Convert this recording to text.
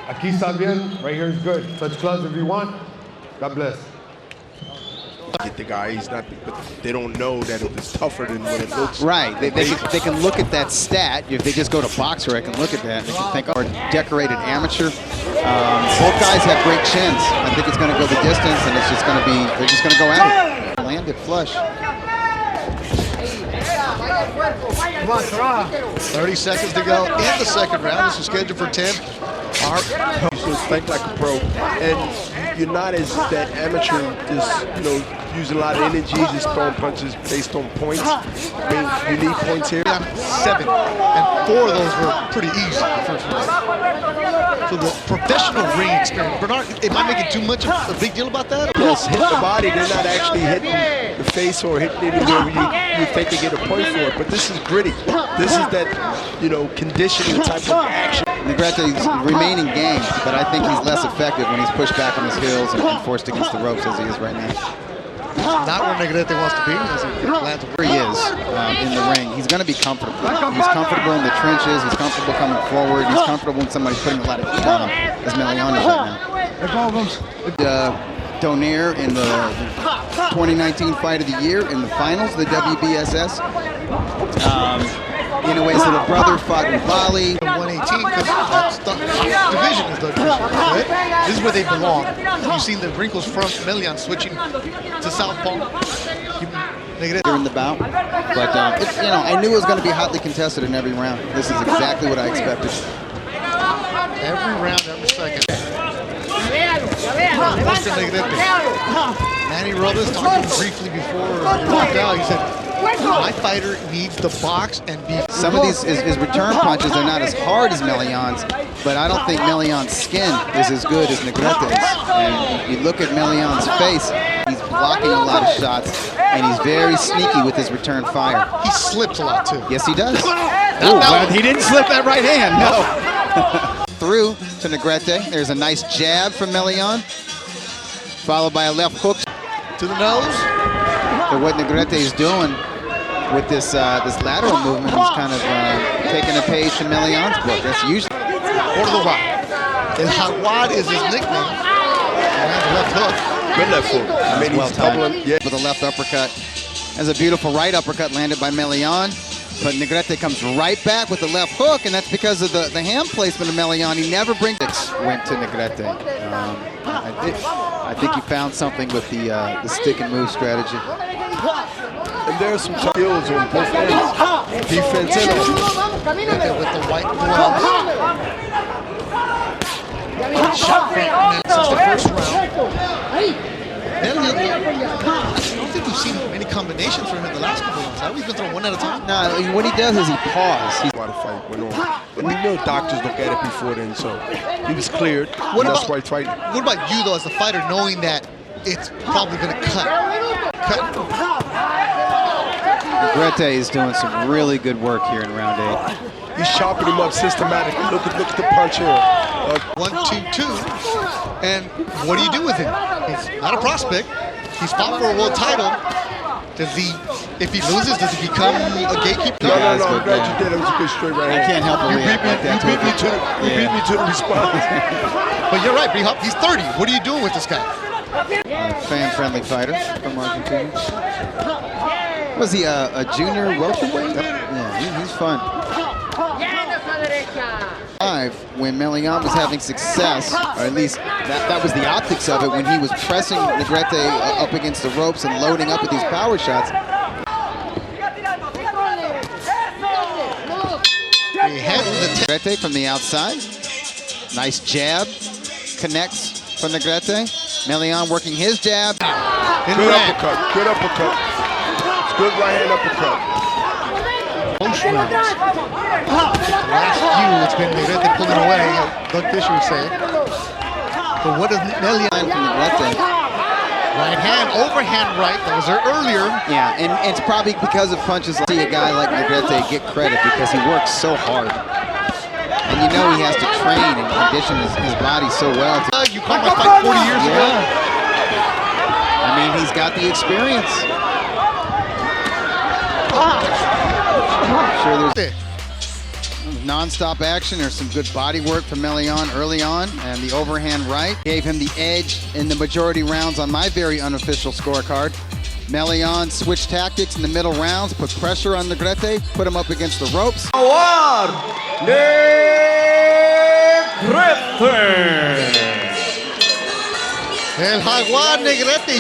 Aquí está bien, right here is good. Touch gloves if you want. God bless. Get the guy, he's not, but they don't know that it's tougher than what it looks. Right, they can look at that stat. If they just go to Boxer, I can look at that and they can think, or decorated amateur. Both guys have great chins. I think it's going to go the distance, and it's just going to be, they're just going to go at it. Landed flush. 30 seconds to go in the second round. This is scheduled for 10. So think like a pro, and you're not as that amateur, just using a lot of energy, just throwing punches based on points. I mean, you need points here. 7, and 4 of those were pretty easy the first round. So the professional ring experience. Bernard, am I making too much of a big deal about that? Yes, hit the body. They're not actually hitting the face or hitting anywhere where you think they get a point for it. But this is gritty. This is that, conditioning type of action. Negrete's remaining game, but I think he's less effective when he's pushed back on his heels and forced against the ropes as he is right now. Not where Negrete wants to be. Where he is in the ring. He's going to be comfortable. He's comfortable in the trenches. He's comfortable coming forward. He's comfortable when somebody's putting a lot of heat on him, as Melian is right now. Donaire in the 2019 Fight of the Year in the finals of the WBSS. In a way, so the brother fought with Bali. 118, because that's the division is the division, right? This is where they belong. You've seen the wrinkles from Melian switching to southpaw. In the bout, but I knew it was going to be hotly contested in every round. This is exactly what I expected. Every round, every second. Manny Robles talking briefly before he walked out. He said, my fighter needs to box and be. Some of these his return punches are not as hard as Melian's, but I don't think Melian's skin is as good as Negrete's. And you look at Melian's face, he's blocking a lot of shots, and he's very sneaky with his return fire. He slips a lot too. Yes, he does. Well, he didn't slip that right hand, no. Through to Negrete. There's a nice jab from Melian, followed by a left hook to the nose. So what Negrete is doing with this lateral movement, he's kind of taking a page from Melian's book. That's usually. Order the Wad. And Wad is his nickname. And left hook. Good left hook. I mean, well he's doubling. Yeah. With a left uppercut. There's a beautiful right uppercut landed by Melian. But Negrete comes right back with the left hook, and that's because of the hand placement of Melian. He never brings it. Went to Negrete. I think he found something with the stick and move strategy. And there's some skills on both ends. Defense and offense. With the white gloves. Shot from since the first round. I don't think we've seen many combinations from him in the last couple of rounds. He's been throwing one at a time. No, what he does is he pauses. While the fight went on. And we know doctors look at it before then, so he was cleared. That's why he's fighting. What about you, though, as a fighter, knowing that it's probably going to cut? Negrete is doing some really good work here in round 8. He's chopping him up systematically. Look at the punch here. 1, 2, 2. And what do you do with him? He's not a prospect. He's fought for a world title. Does he, if he loses, does he become a gatekeeper? No, I'm glad you did. It was a good straight right hand. I can't help but You beat me to the response. But you're right, B-Hop. He's 30. What are you doing with this guy? Fan-friendly fighter from Argentina. Was he a junior welterweight? Yeah, he's fun. When Melian was having success, or at least that was the optics of it, when he was pressing Negrete up against the ropes and loading up with these power shots. Negrete from the outside. Nice jab. Connects from Negrete. Melian working his jab. Good uppercut. Good uppercut. Good right hand uppercut. Most rounds. Last few, it's been Negrete pulling away, Doug Fisher would say. But what does Melian from Negrete? Right hand, overhand right, that was there earlier. Yeah, and it's probably because of punches. See a guy like Negrete get credit because he works so hard. And you know he has to train and condition his body so well. You caught my fight 40 years ago. I mean, he's got the experience. Sure, there's Non-stop action. There's some good body work from Melian early on, and the overhand right gave him the edge in the majority rounds on my very unofficial scorecard. Melian switched tactics in the middle rounds, put pressure on Negrete, put him up against the ropes. El Jaguar Negrete,